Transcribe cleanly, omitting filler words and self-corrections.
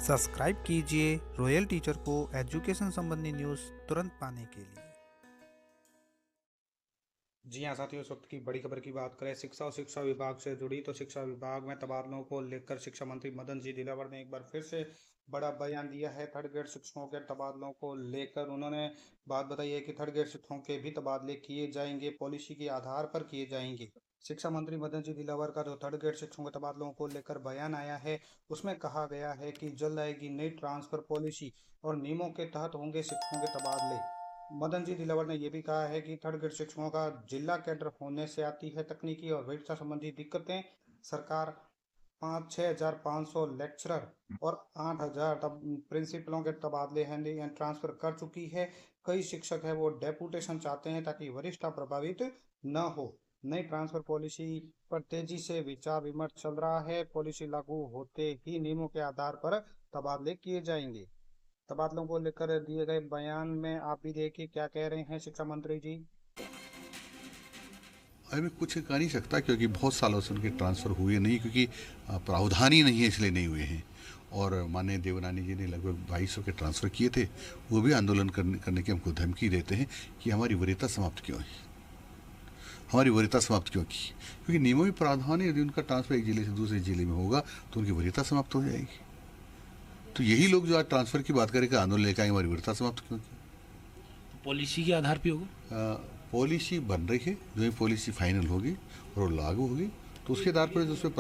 Subscribe कीजिए royal teacher को education संबंधी न्यूज़ तुरंत पाने के लिए। जी हाँ साथियों, इस वक्त की बड़ी खबर की बात करें शिक्षा और शिक्षा विभाग से जुड़ी तो शिक्षा विभाग में तबादलों को लेकर शिक्षा मंत्री मदन जी दिलावर ने एक बार फिर से बड़ा बयान दिया है। थर्ड ग्रेड शिक्षकों के तबादलों को लेकर उन्होंने बात बताई है कि थर्ड ग्रेड शिक्षकों के भी तबादले किए जाएंगे, पॉलिसी के आधार पर किए जाएंगे। शिक्षा मंत्री मदन जी दिलावर का जो थर्ड ग्रेड शिक्षकों के तबादलों को लेकर बयान आया है उसमें कहा गया है कि जल्द आएगी नई ट्रांसफर पॉलिसी और नियमों के तहत होंगे शिक्षकों के तबादले। मदन जी दिलावर ने यह भी कहा है कि थर्ड ग्रेड शिक्षकों का जिला कैडर होने से आती है तकनीकी और वैधता संबंधी दिक्कतें। सरकार 5-6,500 लेक्चरर और 8,000 प्रिंसिपलों के तबादले हैं ट्रांसफर कर चुकी है। कई शिक्षक है वो डेपुटेशन चाहते हैं ताकि वरिष्ठता प्रभावित न हो। नई ट्रांसफर पॉलिसी पर तेजी से विचार विमर्श चल रहा है। पॉलिसी लागू होते ही नियमों के आधार पर तबादले किए जाएंगे। तबादलों को लेकर दिए गए बयान में आप भी देखिए क्या कह रहे हैं शिक्षा मंत्री जी। अभी मैं कुछ कर नहीं सकता क्योंकि बहुत सालों से उनके ट्रांसफ़र हुए नहीं, क्योंकि प्रावधान ही नहीं है, इसलिए नहीं हुए हैं। और माननीय देवनानी जी ने लगभग 2200 के ट्रांसफ़र किए थे। वो भी आंदोलन करने की हमको धमकी देते हैं कि हमारी वरीयता समाप्त क्यों है, हमारी वरीयता समाप्त क्यों की, क्योंकि नियमों में प्रावधान है, यदि उनका ट्रांसफ़र एक जिले से दूसरे जिले में होगा तो उनकी वरीयता समाप्त हो जाएगी। तो यही लोग जो आज ट्रांसफ़र की बात करें कि आंदोलन लेकर आएंगे, हमारी वरीयता समाप्त क्यों की। पॉलिसी के आधार पे होगा। पॉलिसी बन रही है, जो ही पॉलिसी फाइनल होगी और वो लागू होगी तो उसके आधार पर जो उसमें